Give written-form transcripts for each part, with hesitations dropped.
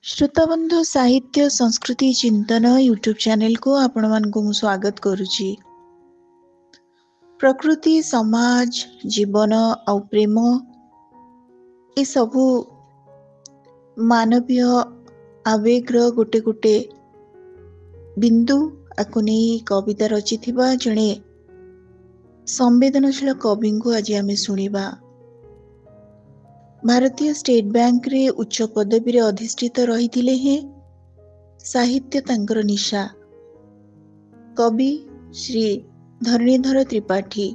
श्रोताबंधु साहित्य संस्कृति चिंतन यूट्यूब चैनल को आपण मानक स्वागत करुची। प्रकृति समाज जीवन आउ प्रेम ए सबू मानवीय आवेगर गोटे गोटे बिंदु आकु नहीं कविता रचिथिबा जणे संवेदनशील कवि को आज आमे सुनिबा। भारतीय स्टेट बैंक रे उच्च पदवी रे अधिष्ठित रहिथिले हे साहित्य तांकर निशा। कवि श्री धरणीधर त्रिपाठी।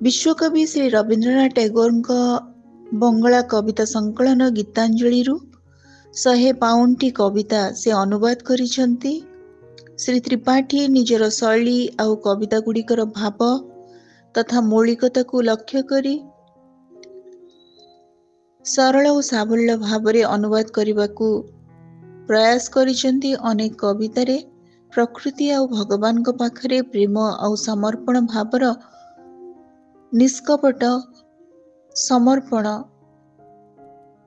विश्वकवि श्री रवींद्रनाथ टैगोर बंगला कविता संकलन गीतांजलि 152 कविता से अनुवाद करिसंती। श्री त्रिपाठी निजर शैली आउ कविता गुड़िकर भाव तथा मौलिकता को लक्ष्य करी सरल और साबल्य भावरे अनुवाद करने प्रयास करिसंती। अनेक कवितारे प्रकृति आउ भगवान को पाखरे प्रेम आउ समर्पण भावर निष्कपट समर्पण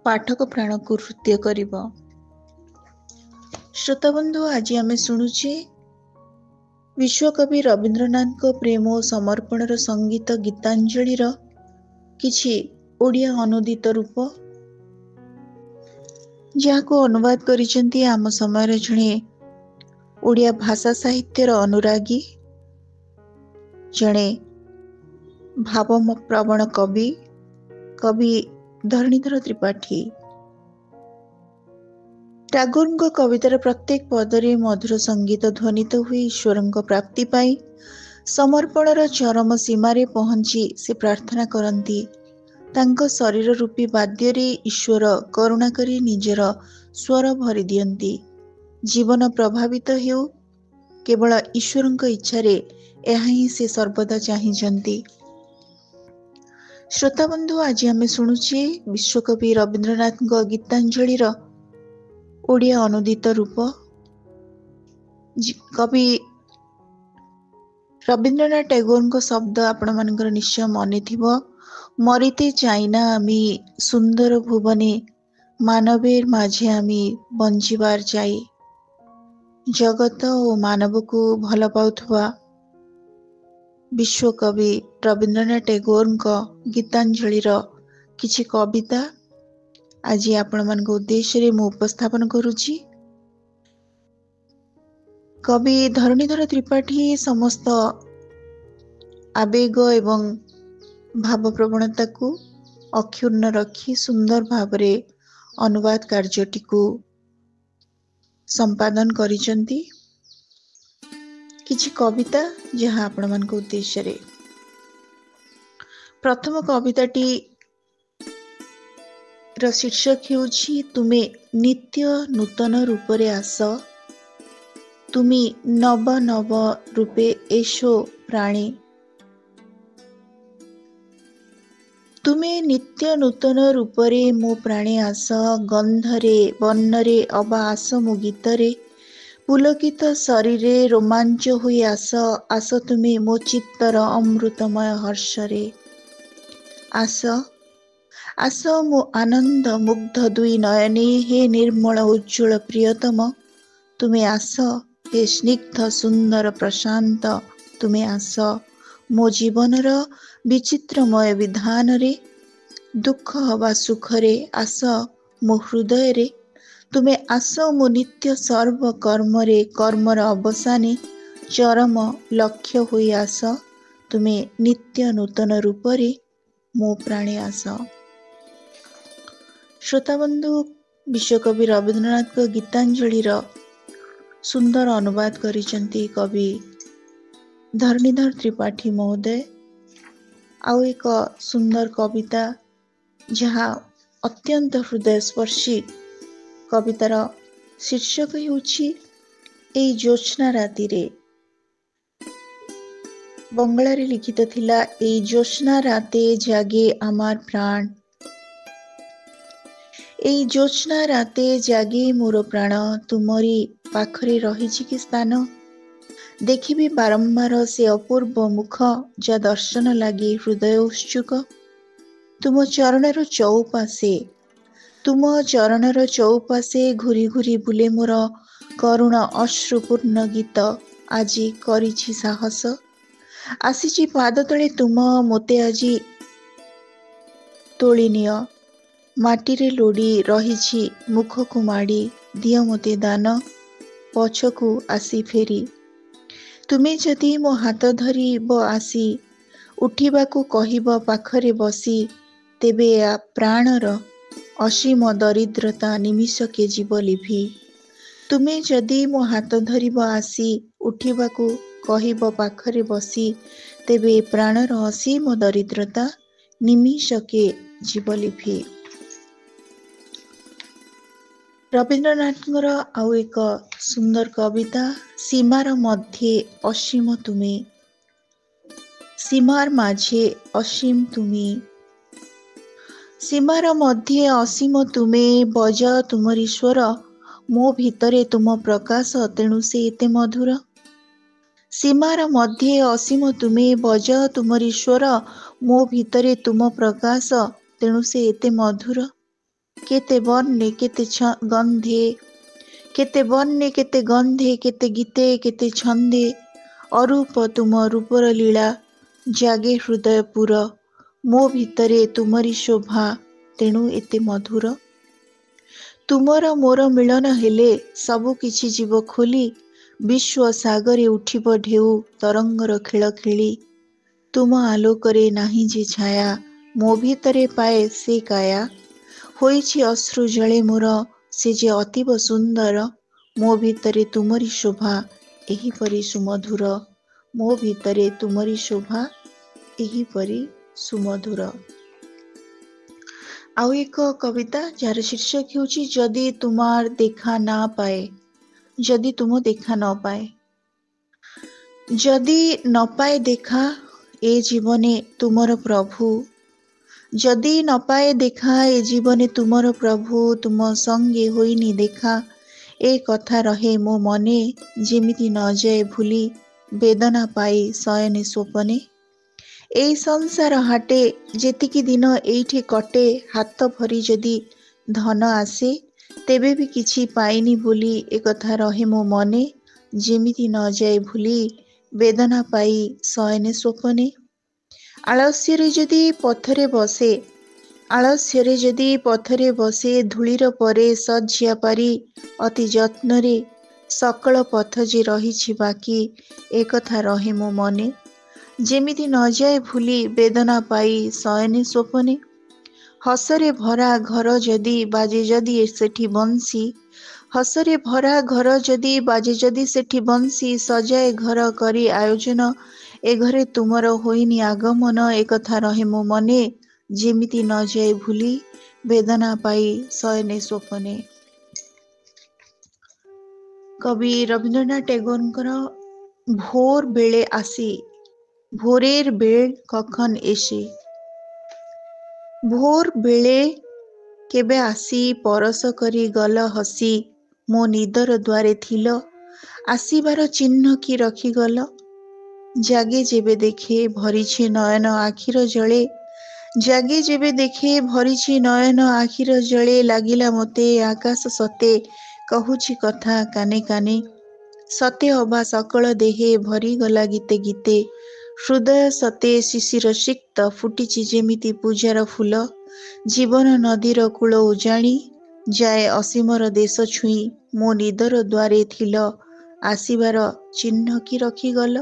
पाठक प्राण को हृदय करिब। श्रोताबंधु आज आमे शुणुचे विश्वकवि रवींद्रनाथ को प्रेम और समर्पणर संगीत गीतांजलि किछि ओडिया अनुदित रूप, जहाको अनुवाद करिसंती आम समय जणे ओडिया भाषा साहित्यर अनुरागी जणे भावप्रवण कवि कवि धरणीधर त्रिपाठी। टैगोर कवितार प्रत्येक पदरे मधुर संगीत ध्वनित हुए ईश्वर प्राप्ति पाई समर्पणर चरम सीमारे पहुंची से प्रार्थना करती। तांको शरीर रूपी वाद्य रे ईश्वर करुणा करी निजर स्वर भरी दियंती। जीवन प्रभावित हेउ केवल ईश्वर इच्छारे एहा ही से सर्वदा चाहिंचंती। श्रोताबंधु आज आमे शुणुचे विश्वकवि रवींद्रनाथ गीतांजलि ओडिया अनुदित रूप। कवि रवींद्रनाथ टैगोर शब्द आपण मानकर निश्चय मने थिबो। मरिते चाइना आमी सुंदर भुवने मानवेर माझे आमी बंचिबार जाई। जगत और मानव को भल पाउथुवा विश्वकवि रवींद्रनाथ टैगोर गीतांजलि किछि कविता आज आपण मान उद्देश्य रे मु उपस्थापन करुछि। कवि धरणीधर त्रिपाठी समस्त आवेग एवं भाव प्रवणता को अक्षुण्ण रखी सुंदर भावरे अनुवाद कार्यटी को संपादन करिसंती। किछि कविता जहाँ आपण मान उद्देश्य रे प्रथम कविताटी शीर्षक हेउछि तुमे नित्य नूतन रूपरे आस, तुमी नव नव रूपे एशो प्राणी। तुमे नित्य नूतन रूपरे मो प्राणे आस, गंधरे वर्णरे अबा आस मो गीतरे, पुलकित शरीरे रोमांच हुई आस, आस तुमे मो चित्तर अमृतमय हर्षरे। आस आस मो आनंद मुग्ध दुई नयने, हे निर्मल उज्ज्वल प्रियतम तुमे आस, हे स्निग्ध सुंदर प्रशांत तुमे आस। मो जीवनर विचित्रमय विधान रे दुख हवा सुख रे आस मो हृदय रे। तुमे आस मो नित्य सर्व कर्म रे कर्मर अवसाने चरम लक्ष्य हुई आस, तुमे नित्य नूतन रूप रे मो प्राणे आस। श्रोताबंधु विश्वकवि रवींद्रनाथ गीतांजलि सुंदर अनुवाद करिसंती कवि धरणीधर त्रिपाठी महोदय। आउ एक सुंदर कविता जहाँ अत्यंत हृदयस्पर्शी कवितार शीर्षक हेउछि एई ज्योत्स्ना राति रे। बंगलारे लिखित थिला एई ज्योत्स्ना राते जागे आमार प्राण, एई ज्योत्स्ना राते जागे मोर प्राण, तुमरी पाखरे रहिछि कि स्थान। देखिबी बारंबार से अपूर्व मुख, जा दर्शन लागी हृदय उत्सुक। तुम चरणर चौपाशे ତୁମ ଚରଣର ଚଉପାଶେ ଘୁରି ଘୁରି ବୁଲେ ମୋର କରୁଣ ଅଶ୍ରୁପୂର୍ଣ୍ଣ ଗୀତ। ଆଜି କରିଛି ସାହସ, ଆସିଛି ପାଦ ତଳେ ତୁମ, ମୋତେ ଆଜି ତୋଳିନିଅ। ମାଟିରେ ଲୋଡ଼ି ରହିଛି ମୁଖକୁ ମାଡ଼ି, ଦିଅ ମୋତେ ଦାନ ପଛକୁ ଆସି ଫେରି। ତୁମେ ଯଦି ମୋ ହାତ ଧରିବ ଆସି, ଉଠିବାକୁ କହିବ ପାଖରେ ବସି, ତେବେ ପ୍ରାଣର ଅସୀମ ଦରିଦ୍ରତା ନିମିଷକେ ଯିବ ଲିଭି। ତୁମେ ଯଦି ମୋ ହାତ ଧରିବ ଆସି, ଉଠିବାକୁ କହିବ ପାଖରେ ବସି, ତେବେ ପ୍ରାଣର ଅସୀମ ଦରିଦ୍ରତା ନିମିଷକେ ଯିବ ଲିଭି। ରବୀନ୍ଦ୍ରନାଥଙ୍କର ଆଉ ଏକ ସୁନ୍ଦର କବିତା, ସୀମାର ମଧ୍ୟେ ଅସୀମ ତୁମେ, ସୀମାର ମାঝে অসীম তুমি। ସୀମାର ମଧ୍ୟେ ଅସୀମ ତୁମେ, ବଜାଅ ତୁମରି ସ୍ୱର, ମୋ ଭିତରେ ତୁମ ପ୍ରକାଶ, ତେଣୁ ସେ ଏତେ ମଧୁର। ସୀମାର ମଧ୍ୟେ ଅସୀମ ତୁମେ, ବଜାଅ ତୁମରି ସ୍ୱର, ମୋ ଭିତରେ ତୁମ ପ୍ରକାଶ, ତେଣୁ ସେ ଏତେ ମଧୁର। କେତେ ବର୍ଣ୍ଣେ କେତେ ଗନ୍ଧେ, କେତେ ବର୍ଣ୍ଣେ କେତେ ଗନ୍ଧେ, କେତେ ଗୀତେ କେତେ ଛନ୍ଦେ, ଅରୂପ ତୁମ ରୂପର ଲୀଳା, ଜାଗେ ହୃଦୟ ପୁର, ମୋ ଭିତରେ ତୁମରି ଶୋଭା, ତେଣୁ ଏତେ ମଧୁର। ତୁମର ମୋର ମିଳନ ହେଲେ ସବୁ କିଛି ଯିବ ଖୋଲି, ବିଶ୍ୱ ସାଗରେ ଉଠିବ ଢେଉ ତରଙ୍ଗର ଖେଳ ଖେଳି। ତୁମ ଆଲୋକରେ ନାହିଁ ଯେ ଛାୟା, ମୋ ଭିତରେ ପାଏ ସେ କାୟା, ହୋଇଛି ଅଶ୍ରୁ ଜଳେ ମୋର ସେ ଯେ ଅତୀବ ସୁନ୍ଦର, ମୋ ଭିତରେ ତୁମରି ଶୋଭା ଏହିପରି ସୁମଧୁର, ମୋ ଭିତରେ ତୁମରି ଶୋଭା ଏହିପରି ସୁମଧୁର। ଆଉ ଏକ କବିତା ଯାହାର ଶୀର୍ଷକ ହେଉଛି ଯଦି ତୁମାର ଦେଖା ନା ପାଏ, ଯଦି ତୁମ ଦେଖା ନ ପାଏ। ଯଦି ନ ପାଏ ଦେଖା ଏ ଜୀବନେ ତୁମର ପ୍ରଭୁ, ଯଦି ନ ପାଏ ଦେଖା ଏ ଜୀବନେ ତୁମର ପ୍ରଭୁ, ତୁମ ସଙ୍ଗେ ହୋଇନି ଦେଖା ଏ କଥା ରହେ ମୋ ମନେ, ଯେମିତି ନ ଯାଏ ଭୁଲି ବେଦନା ପାଇ ଶୟନେ ସ୍ୱପନେ। ଏଇ ସଂସାର ହାଟେ ଯେତିକି ଦିନ ଏଇଠି କଟେ, ହାତ ଭରି ଯଦି ଧନ ଆସେ, ତେବେ ବି କିଛି ପାଇନି ବୋଲି ଏ କଥା ରହେ ମୋ ମନେ, ଯେମିତି ନ ଯାଏ ଭୁଲି ବେଦନା ପାଇ ଶୟନେ ସ୍ୱପନେ। ଆଳସ୍ୟରେ ଯଦି ପଥରେ ବସେ, ଆଳସ୍ୟରେ ଯଦି ପଥରେ ବସେ, ଧୂଳିର ପରେ ଶଯ୍ୟା ପାରି ଅତି ଯତ୍ନରେ ସକଳ ପଥ ଯେ ରହିଛି ବାକି, ଏ କଥା ରହେ ମୋ ମନେ, ଯେମିତି ନ ଯାଏ ଭୁଲି ବେଦନା ପାଇ ଶୟନେ ସ୍ୱପନେ। ହସରେ ଭରା ଘର ଯଦି ବାଜେ ଯଦି ସେଠି ବଂଶୀ, ହସରେ ଭରା ଘର ଯଦି ବାଜେ ଯଦି ସେଠି ବଂଶୀ, ସଜାଏ ଘର କରି ଆୟୋଜନ, ଏ ଘରେ ତୁମର ହୋଇନି ଆଗମନ, ଏ କଥା ରହେ ମୋ ମନେ, ଯେମିତି ନ ଯାଏ ଭୁଲି ବେଦନା ପାଇ ଶୟନେ ସ୍ୱପନେ। কবি রবীন্দ্রনাথ টেগোরଙ୍କର ভোর বেড়ে আসি, ভোরের বেল কখন এসে। ভোর বেড়ে কেবে আসি পরশ କରି ଗଲ ହସି, ମୋ ନିଦର ଦ୍ୱାରେ ଥିଲ, ଆସିବାର ଚିହ୍ନ କି ରଖିଗଲ। ଜାଗେ ଯେବେ ଦେଖେ ଭରିଛି ନୟନ ଆଖିର ଜଳେ, ଜାଗେ ଯେବେ ଦେଖେ ଭରିଛି ନୟନ ଆଖିର ଜଳେ, ଲାଗିଲା ମୋତେ ଆକାଶ ସତେ କହୁଛି କଥା କାନେ କାନେ, ସତେ ଅବା ସକଳ ଦେହେ ଭରିଗଲା ଗୀତେ ଗୀତେ, ହୃଦୟ ସତେ ଶିଶିର ସିକ୍ତ ଫୁଟିଛି ଯେମିତି ପୂଜାର ଫୁଲ, ଜୀବନ ନଦୀର କୂଳ ଉଜାଣି ଯାଏ ଅସୀମର ଦେଶ ଛୁଇଁ, ମୋ ନିଦର ଦ୍ୱାରେ ଥିଲ, ଆସିବାର ଚିହ୍ନ କି ରଖିଗଲ।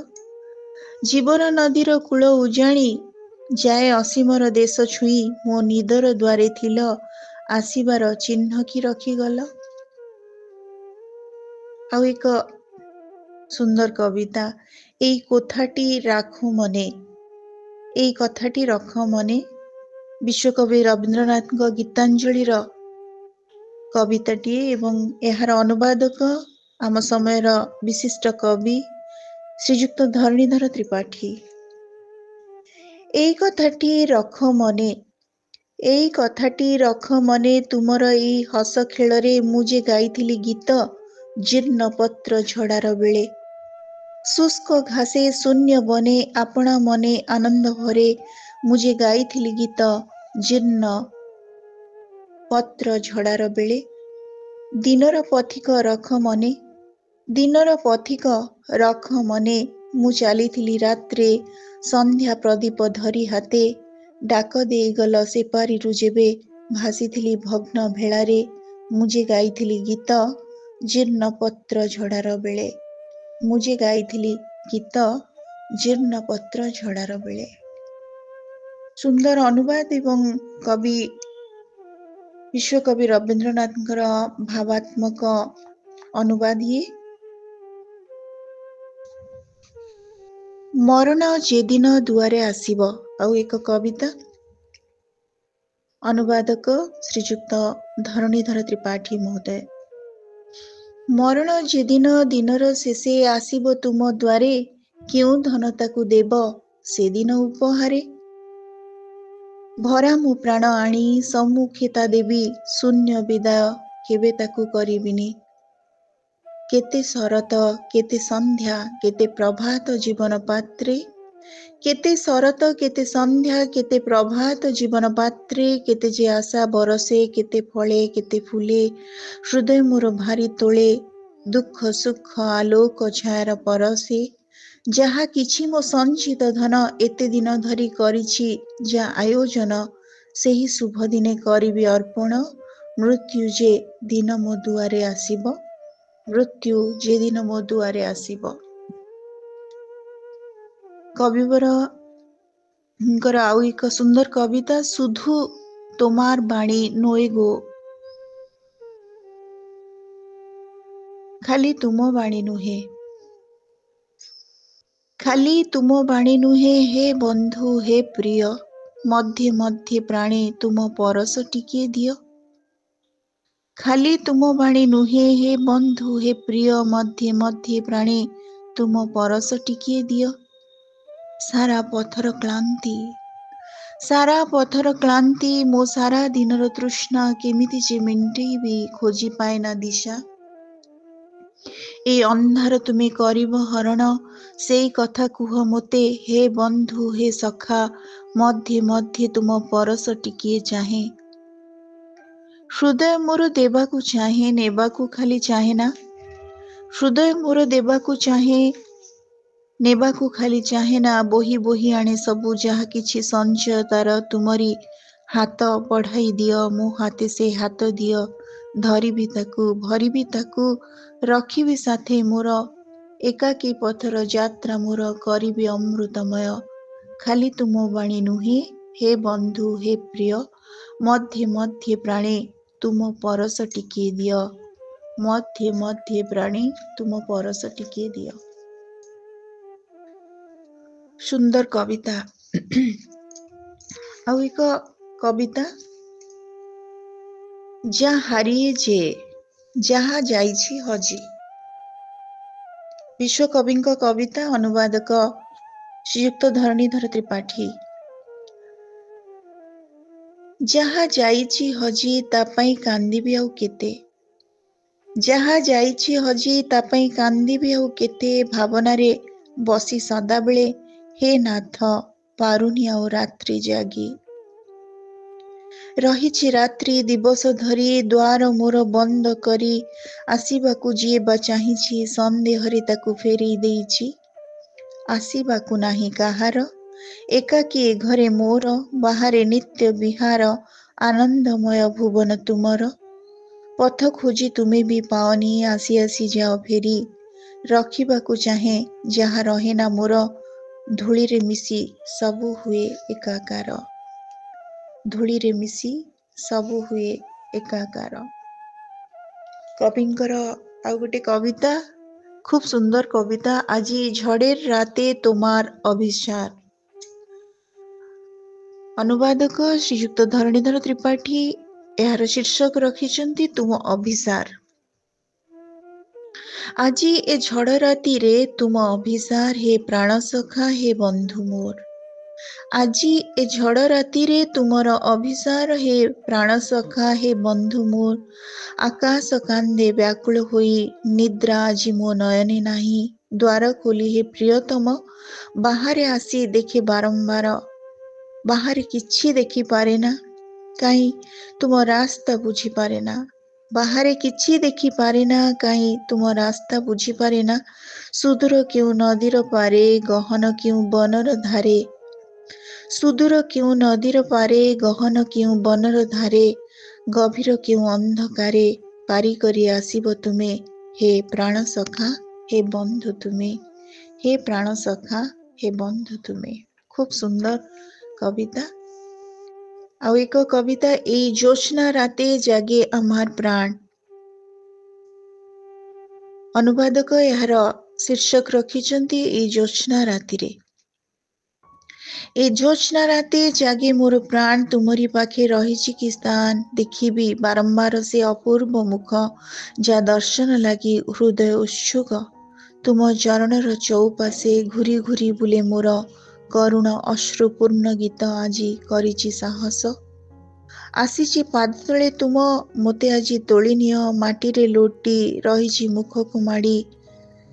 ଜୀବନ ନଦୀର କୂଳ ଉଜାଣି ଯାଏ ଅସୀମର ଦେଶ ଛୁଇଁ, ମୋ ନିଦର ଦ୍ୱାରେ ଥିଲ, ଆସିବାର ଚିହ୍ନ କି ରଖିଗଲ। ଆଉ ଏକ ସୁନ୍ଦର କବିତା, ଏଇ କୋଥାଟି ରାଖ ମନେ, ଏଇ କଥାଟି ରଖ ମନେ, ବିଶ୍ୱକବି ରବୀନ୍ଦ୍ରନାଥଙ୍କ ଗୀତାଞ୍ଜଳିର କବିତାଟିଏ ଏବଂ ଏହାର ଅନୁବାଦକ ଆମ ସମୟର ବିଶିଷ୍ଟ କବି ଶ୍ରୀଯୁକ୍ତ ଧରଣୀଧର ତ୍ରିପାଠୀ। ଏଇ କଥାଟି ରଖ ମନେ, ଏଇ କଥାଟି ରଖ ମନେ, ତୁମର ଏଇ ହସ ଖେଳରେ ମୁଁ ଯେ ଗାଇଥିଲି ଗୀତ, ଜୀର୍ଣ୍ଣ ପତ୍ର ଝଡ଼ାର ବେଳେ। ଶୁଷ୍କ ଘାସେ ଶୂନ୍ୟ ବନେ ଆପଣା ମନେ ଆନନ୍ଦ ଭରେ, ମୁଁ ଯେ ଗାଇଥିଲି ଗୀତ, ଜୀର୍ଣ୍ଣ ପତ୍ର ଝଡ଼ାର ବେଳେ। ଦିନର ପଥିକ ରଖ ମନେ, ଦିନର ପଥିକ ରଖ ମନେ। ମୁଁ ଚାଲିଥିଲି ରାତ୍ରେ ସନ୍ଧ୍ୟା ପ୍ରଦୀପ ଧରି ହାତେ। ଡାକ ଦେଇଗଲ ସେପାରିରୁ ଯେବେ, ଭାସିଥିଲି ଭଗ୍ନ ଭେଳାରେ। ମୁଁ ଯେ ଗାଇଥିଲି ଗୀତ ଜୀର୍ଣ୍ଣ ପତ୍ର ଝଡ଼ାର ବେଳେ। ମୁଁ ଯେ ଗାଇଥିଲି ଗୀତ ଜୀର୍ଣ୍ଣ ପତ୍ର ଝଡ଼ାର ବେଳେ। ସୁନ୍ଦର ଅନୁବାଦ ଏବଂ କବି ବିଶ୍ୱକବି ରବୀନ୍ଦ୍ରନାଥଙ୍କର ଭାବାତ୍ମକ ଅନୁବାଦ ଇଏ। ମରଣ ଯେଦିନ ଦୁଆରେ ଆସିବ, ଆଉ ଏକ କବିତା। ଅନୁବାଦକ ଶ୍ରୀଯୁକ୍ତ ଧରଣୀଧର ତ୍ରିପାଠୀ ମହୋଦୟ। ମରଣ ଯେଦିନ ଦିନର ଶେଷେ ଆସିବ ତୁମ ଦ୍ୱାରେ, କେଉଁ ଧନ ତାକୁ ଦେବ ସେଦିନ ଉପହାରେ। ଭରା ମୁଁ ପ୍ରାଣ ଆଣି ସମ୍ମୁଖେ ତା ଦେବି, ଶୂନ୍ୟ ବିଦାୟ କେବେ ତାକୁ କରିବିନି। କେତେ ଶରତ କେତେ ସନ୍ଧ୍ୟା କେତେ ପ୍ରଭାତ ଜୀବନ ପାତ୍ରେ, କେତେ ଶରତ କେତେ ସନ୍ଧ୍ୟା କେତେ ପ୍ରଭାତ ଜୀବନ ପାତ୍ରେ। କେତେ ଯେ ଆଶା ବରଷେ କେତେ ଫଳେ କେତେ ଫୁଲେ, ହୃଦୟ ମୋର ଭାରି ତୋଳେ ଦୁଃଖ ସୁଖ ଆଲୋକ ଛାୟାର ପରଶେ। ଯାହା କିଛି ମୋ ସଞ୍ଚିତ ଧନ ଏତେ ଦିନ ଧରି କରିଛି ଯା ଆୟୋଜନ, ସେହି ଶୁଭ ଦିନେ କରିବି ଅର୍ପଣ। ମୃତ୍ୟୁ ଯେ ଦିନ ମୋ ଦୁଆରେ ଆସିବ, ମୃତ୍ୟୁ ଯେ ଦିନ ମୋ ଦୁଆରେ ଆସିବ। কবিবরଙ୍କର ଆଉ ଏକ ସୁନ୍ଦର କବିତା, শুধু তোমার বাণী নয় গো, ଖାଲି ତୁମ ବାଣୀ ନୁହେଁ। ଖାଲି ତୁମ ବାଣୀ ନୁହେଁ ହେ ବନ୍ଧୁ ହେ ପ୍ରିୟ, ମଧ୍ୟେ ମଧ୍ୟେ ପ୍ରାଣେ ତୁମ ପରଶ ଟିକିଏ ଦିଅ। ଖାଲି ତୁମ ବାଣୀ ନୁହେଁ ହେ ବନ୍ଧୁ ହେ ପ୍ରିୟ, ମଧ୍ୟେ ମଧ୍ୟେ ପ୍ରାଣେ ତୁମ ପରଶ ଟିକିଏ ଦିଅ। ସାରା ପଥର କ୍ଳାନ୍ତି ମୋ ସାରା ଦିନର ତୃଷ୍ଣା, କେମିତି ଯେ ମେଣ୍ଟେଇବି ଖୋଜି ପାଏନା ଦିଶା। ଏ ଅନ୍ଧାର ତୁମେ କରିବ ହରଣ, ସେଇ କଥା କୁହ ମୋତେ ହେ ବନ୍ଧୁ ହେ ସଖା, ମଧ୍ୟେ ମଧ୍ୟେ ତୁମ ପରଶ ଟିକିଏ ଚାହେଁ। ହୃଦୟ ମୋର ଦେବାକୁ ଚାହେଁ ନେବାକୁ ଖାଲି ଚାହେଁନା, ହୃଦୟ ମୋର ଦେବାକୁ ଚାହେଁ ନେବାକୁ ଖାଲି ଚାହେଁନା। ବୋହି ବୋହି ଆଣେ ସବୁ ଯାହା କିଛି ସଞ୍ଚୟ ତାର, ତୁମରି ହାତ ବଢ଼ାଇ ଦିଅ ମୋ ହାତେ ସେ ହାତ ଦିଅ। ଧରିବି ତାକୁ ଭରିବି ତାକୁ, ରଖିବି ସାଥେ ମୋର, ଏକାକୀ ପଥର ଯାତ୍ରା ମୋର କରିବି ଅମୃତମୟ। ଖାଲି ତୁମ ବାଣୀ ନୁହେଁ ହେ ବନ୍ଧୁ ହେ ପ୍ରିୟ, ମଧ୍ୟେ ମଧ୍ୟେ ପ୍ରାଣେ ତୁମ ପରଶ ଟିକିଏ ଦିଅ। ମଧ୍ୟେ ମଧ୍ୟେ ପ୍ରାଣେ ତୁମ ପରଶ ଟିକିଏ ଦିଅ। ସୁନ୍ଦର କବିତା। ଆଉ ଏକ କବିତା, যা হারিয়েছে ଯାହା ଯାଇଛି ହଜି। ବିଶ୍ୱକବିଙ୍କ କବିତା। ଅନୁବାଦକ ଶ୍ରୀଯୁକ୍ତ ଧରଣୀଧର ତ୍ରିପାଠୀ। ଯାହା ଯାଇଛି ହଜି ତା ପାଇଁ କାନ୍ଦିବି ଆଉ କେତେ, ଯାହା ଯାଇଛି ହଜି ତା ପାଇଁ କାନ୍ଦିବି ଆଉ କେତେ। ଭାବନାରେ ବସି ସଦାବେଳେ ହେ ନାଥ ପାରୁନି ଆଉ ରାତ୍ରି ଜାଗି। ରହିଛି ରାତ୍ରି ଦିବସ ଧରି ଦ୍ୱାର ମୋର ବନ୍ଦ କରି, ଆସିବାକୁ ଯିଏ ବା ଚାହିଁଛି ସନ୍ଦେହରେ ତାକୁ ଫେରେଇ ଦେଇଛି। ଆସିବାକୁ ନାହିଁ କାହାର, ଏକାକୀ ଏ ଘରେ ମୋର, ବାହାରେ ନିତ୍ୟ ବିହାର, ଆନନ୍ଦମୟ ଭୁବନ ତୁମର। ପଥ ଖୋଜି ତୁମେ ବି ପାଅନି, ଆସି ଆସି ଯାଅ ଫେରି, ରଖିବାକୁ ଚାହେଁ ଯାହା ରହେନା ମୋର, ଧୂଳିରେ ମିଶି ସବୁ ହୁଏ ଏକାକାର। ଧୂଳିରେ ମିଶି ସବୁ ହୁଏ ଏକାକାର। কবিଙ୍କର ଆଉ ଗୋଟେ কবিতা, খুব সুন্দর কবিতা, আজি ঝড়ের রাতে তোমার অভিসার। ଅନୁବାଦକ ଶ୍ରୀଯୁକ୍ତ ଧରଣୀଧର ତ୍ରିପାଠୀ। ଏହାର ଶୀର୍ଷକ ରଖିଛନ୍ତି ତୁମ ଅଭିସାର। ଆଜି ଏ ଝଡ଼ ରାତିରେ ତୁମ ଅଭିସାର, ହେ ପ୍ରାଣ ସଖା ହେ ବନ୍ଧୁ ମୋର। ଆଜି ଏ ଝଡ଼ ରାତିରେ ତୁମର ଅଭିସାର, ହେ ପ୍ରାଣ ସଖା ହେ ବନ୍ଧୁ ମୋର। ଆକାଶ କାନ୍ଦେ ବ୍ୟାକୁଳ ହୋଇ, ନିଦ୍ରା ଆଜି ମୋ ନୟନେ ନାହିଁ। ଦ୍ୱାର ଖୋଲି ହେ ପ୍ରିୟତମ, ବାହାରେ ଆସି ଦେଖେ ବାରମ୍ବାର, ବାହାରେ କିଛି ଦେଖିପାରେନା। କାହିଁ ତୁମ ରାସ୍ତା ବୁଝିପାରେ ନା। ବାହାରେ କିଛି ଦେଖିପାରେ ନା, କାହିଁ ତୁମ ରାସ୍ତା ବୁଝିପାରେ ନା। ସୁଦୂର କେଉଁ ନଦୀର ପାରେ, ଗହନ କେଉଁ ବନର ଧାରେ। ସୁଦୂର କେଉଁ ନଦୀର ପାରେ, ଗହନ କେଉଁ ବନର ଧାରେ। ଗଭୀର କେଉଁ ଅନ୍ଧକାରେ ପାରି କରି ଆସିବ ତୁମେ। ହେ ପ୍ରାଣ ସଖା, ହେ ବନ୍ଧୁ ତୁମେ। হে প্রাণ সখা, হে বন্ধু তুমি। খুব সুন্দর কবিতা। ଆଉ ଏକ କବିତା, ଏଇ ଜ୍ୟୋତ୍ସ୍ନା ରାତେ ଜାଗେ আমার ପ୍ରାଣ। ଅନୁବାଦକ ଏହାର ଶୀର୍ଷକ ରଖିଛନ୍ତି ଏଇ ଜ୍ୟୋତ୍ସ୍ନା ରାତିରେ। ଏ ଜ୍ୟୋତ୍ସ୍ନା ରାତେ ଜାଗେ ମୋର ପ୍ରାଣ, ତୁମରି ପାଖେ ରହିଛି କି ସ୍ଥାନ। ଦେଖିବି ବାରମ୍ବାର ସେ ଅପୂର୍ବ ମୁଖ, ଯା ଦର୍ଶନ ଲାଗି ହୃଦୟ ଉତ୍ସୁକ। ତୁମ ଚରଣର ଚଉପାଶେ ଘୁରି ଘୁରି ବୁଲେ ମୋର କରୁଣ ଅଶ୍ରୁପୂର୍ଣ୍ଣ ଗୀତ ଆଜି କରିଛି ସାହସ। ଆସିଛି ପାଦ ତଳେ ତୁମ, ମୋତେ ଆଜି ତୋଳି ନିଅ। ମାଟିରେ ଲୋଟି ରହିଛି ମୁଖକୁ ମାଡ଼ି,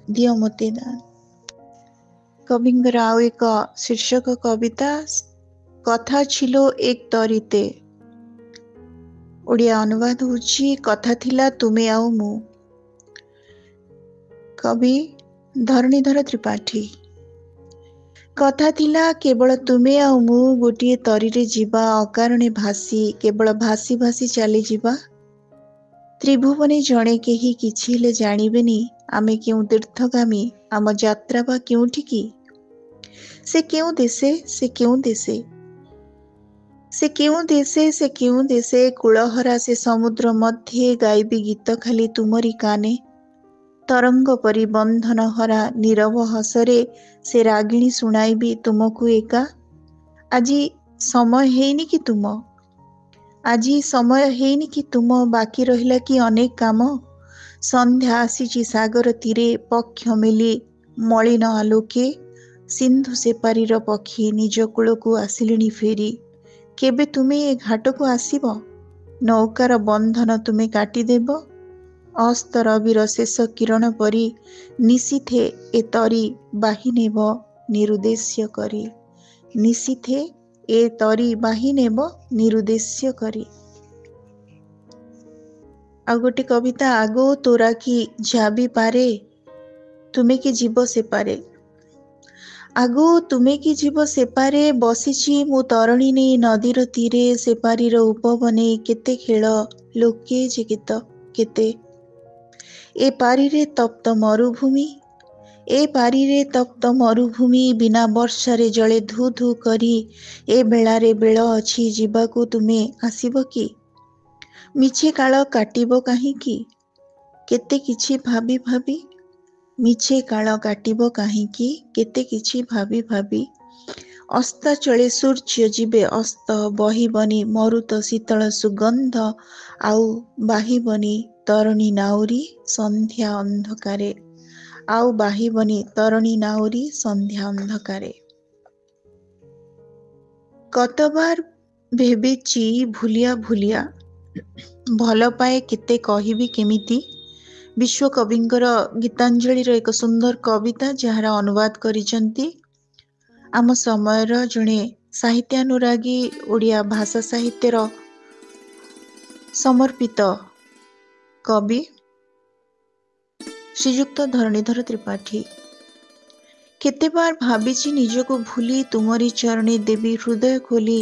ଦିଅ ମୋତେ ଦାନ। কবিঙ্গর ଆଉ ଏକ ଶୀର୍ଷକ କବିତା, କଥା ছিল এক ତରିତେ। ଓଡ଼ିଆ ଅନୁବାଦ ହେଉଛି କଥା ଥିଲା ତୁମେ ଆଉ ମୁଁ। କବି ଧରଣୀଧର ତ୍ରିପାଠୀ। କଥା ଥିଲା କେବଳ ତୁମେ ଆଉ ମୁଁ, ଗୋଟିଏ ତରିରେ ଯିବା ଅକାରଣେ ଭାସି, କେବଳ ଭାସି ଭାସି ଚାଲିଯିବା। ତ୍ରିଭୁବନେ ଜଣେ କେହି କିଛି ହେଲେ ଜାଣିବେନି, ଆମେ କେଉଁ ତୀର୍ଥଗାମୀ, ଆମ ଯାତ୍ରା ବା କେଉଁଠିକି। ସେ କେଉଁ ଦେଶେ, ସେ କେଉଁ ଦେଶେ, ସେ କେଉଁ ଦେଶେ, ସେ କେଉଁ ଦେଶେ, କୂଳହରା ସେ ସମୁଦ୍ର ମଧ୍ୟେ, ଗାଇବି ଗୀତ ଖାଲି ତୁମରି କାନେ। ତରଙ୍ଗ ପରି ବନ୍ଧନ ହରା ନୀରବ ହସରେ, ସେ ରାଗିଣୀ ଶୁଣାଇବି ତୁମକୁ ଏକା। ଆଜି ସମୟ ହେଇନି କି ତୁମ, ଆଜି ସମୟ ହେଇନି କି ତୁମ, ବାକି ରହିଲା କି ଅନେକ କାମ। ସନ୍ଧ୍ୟା ଆସିଛି ସାଗର ତୀରେ, ପକ୍ଷ ମେଲି ମଳିନ ଆଲୋକେ। ସିନ୍ଧୁ ସେପାରିର ପକ୍ଷୀ ନିଜ କୂଳକୁ ଆସିଲେଣି ଫେରି। କେବେ ତୁମେ ଏ ଘାଟକୁ ଆସିବ, ନୌକାର ବନ୍ଧନ ତୁମେ କାଟିଦେବ। ଅସ୍ତ ରବିର ଶେଷ କିରଣ ପରି, ନିଶିଥେ ଏ ତରି ବାହି ନେବ ନିରୁଦ୍ଦେଶ୍ୟ କରି। ନିଶିଥେ ଏ ତରି ବାହି ନେବ ନିରୁଦ୍ଦେଶ୍ୟ କରି। ଆଉ ଗୋଟେ କବିତା, ଆଗୋ ତୋରା କି ଯାବି ପାରେ, ତୁମେ କି ଯିବ ସେପାରେ। ଆଗୋ ତୁମେ କି ଯିବ ସେପାରେ, ବସିଛି ମୁଁ ତରଣୀ ନେଇ ନଦୀର ତୀରେ। ସେପାରିର ଉପବନେ କେତେ ଖେଳ, ଲୋକେ ଯେ କେତେ। ଏ ପାରିରେ ତପ୍ତ ମରୁଭୂମି, ଏ ପାରିରେ ତପ୍ତ ମରୁଭୂମି, ବିନା ବର୍ଷାରେ ଜଳେ ଧୁ ଧୁ କରି। ଏ ବେଳାରେ ବେଳ ଅଛି ଯିବାକୁ, ତୁମେ ଆସିବ କି। ମିଛେ କାଳ କାଟିବ କାହିଁକି, କେତେ କିଛି ଭାବି ଭାବି। ମିଛେ କାଳ କାଟିବ କାହିଁକି, କେତେ କିଛି ଭାବି ଭାବି। ଅସ୍ତାଚଳେ ସୂର୍ଯ୍ୟ ଯିବେ ଅସ୍ତ, ବହିବନି ମରୁତ ଶୀତଳ ସୁଗନ୍ଧ। ଆଉ ବାହିବନି ତରଣୀ ନାଉରୀ ସନ୍ଧ୍ୟା ଅନ୍ଧକାରେ, ଆଉ ବାହିବନି ତରଣୀ ନାଉରୀ ସନ୍ଧ୍ୟା ଅନ୍ଧକାରେ। କତବାର ଭେବିଛି ଭୁଲିଆ ଭୁଲିଆ, ଭଲ ପାଏ କେତେ କହିବି କେମିତି। ବିଶ୍ୱକବିଙ୍କର ଗୀତାଞ୍ଜଳିର ଏକ ସୁନ୍ଦର କବିତା, ଯାହାର ଅନୁବାଦ କରିଛନ୍ତି ଆମ ସମୟର ଜଣେ ସାହିତ୍ୟାନୁରାଗୀ, ଓଡ଼ିଆ ଭାଷା ସାହିତ୍ୟର ସମର୍ପିତ କବି ଶ୍ରୀଯୁକ୍ତ ଧରଣୀଧର ତ୍ରିପାଠୀ। କେତେବାର ଭାବିଛି ନିଜକୁ ଭୁଲି, ତୁମରି ଚରଣେ ଦେବି ହୃଦୟ ଖୋଲି।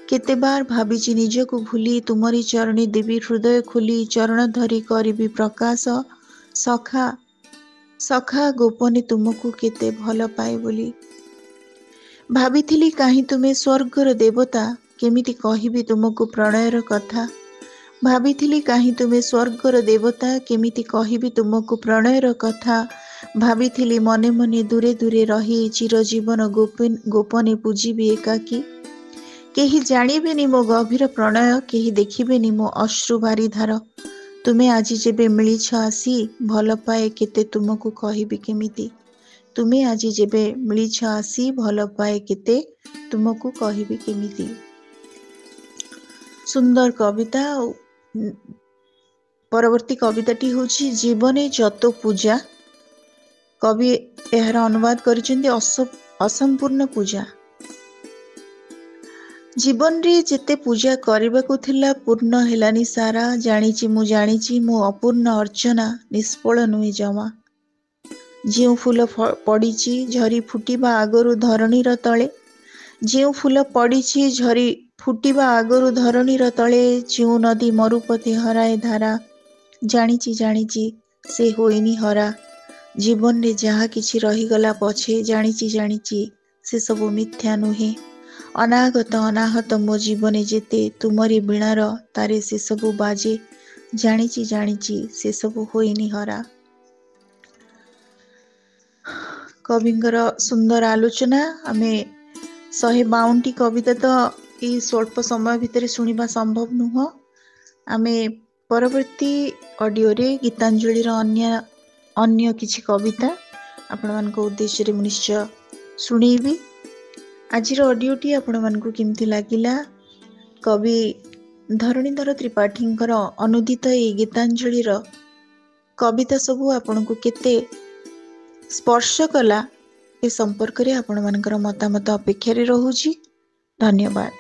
କେତେବାର ଭାବିଛି ନିଜକୁ ଭୁଲି, ତୁମରି ଚରଣେ ଦେବି ହୃଦୟ ଖୋଲି। ଚରଣ ଧରି କରିବି ପ୍ରକାଶ, ସଖା ସଖା ଗୋପନେ ତୁମକୁ କେତେ ଭଲ ପାଏ ବୋଲି। ଭାବିଥିଲି କାହିଁ ତୁମେ ସ୍ୱର୍ଗର ଦେବତା, କେମିତି କହିବି ତୁମକୁ ପ୍ରଣୟର କଥା। ଭାବିଥିଲି କାହିଁ ତୁମେ ସ୍ୱର୍ଗର ଦେବତା, କେମିତି କହିବି ତୁମକୁ ପ୍ରଣୟର କଥା। ଭାବିଥିଲି ମନେ ମନେ ଦୂରେ ଦୂରେ ରହି, ଚିରଜୀବନ ଗୋପନେ ପୂଜିବି ଏକାକୀ। କେହି ଜାଣିବେନି ମୋ ଗଭୀର ପ୍ରଣୟ, କେହି ଦେଖିବେନି ମୋ ଅଶ୍ରୁ ବାରିଧାର। ତୁମେ ଆଜି ଯେବେ ମିଳିଛ ଆସି, ଭଲ ପାଏ କେତେ ତୁମକୁ କହିବି କେମିତି। ତୁମେ ଆଜି ଯେବେ ମିଳିଛ ଆସି, ଭଲ ପାଏ କେତେ ତୁମକୁ କହିବି କେମିତି। ସୁନ୍ଦର କବିତା। ପରବର୍ତ୍ତୀ କବିତାଟି ହେଉଛି ଜୀବନେ ଯତ ପୂଜା। କବି ଏହାର ଅନୁବାଦ କରିଛନ୍ତି ଅସମ୍ପୂର୍ଣ୍ଣ ପୂଜା। जीवन रे जेते पूजा करबाकू थिला पूर्ण हेलानी सारा जानिची मु अपूर्ण अर्चना निष्फल नुहे जमा। जो फूल पड़ीची झरी फुटिबा आगरु धरणीर तले जो फूल पड़ीची झरी फुटिबा आगरु धरणीर तले जो नदी मरुपथे हराए धारा जानिची से होइनी हरा। जीवन रे जहा किछि रहीगला पछे जानिची से सबु मिथ्या नुहे। अनागत अनाहत मो जीवने जेते तुमरी बीणार तारे से सबु बाजे जानिची से सबु होइनी हरा। कविंकर सुंदर आलोचना। आमे 152टी कविता तो ये स्वल्प समय भितर शुणिबा संभव नुह। आमे परवर्ती ऑडियो रे गीतांजलि अन्य किछि कविता आपण मानको उद्देश्य रे निश्चय सुनेबी। आजिर ऑडियोटी आपण मानको केमती लागिला? कवि धरणीधर त्रिपाठींकर अनुदित ए गीतांजलि कविता सबू आपनको केते स्पर्श कला ए संपर्क रे आपण मानकर मतामत अपेक्षा रे रहुची। धन्यवाद।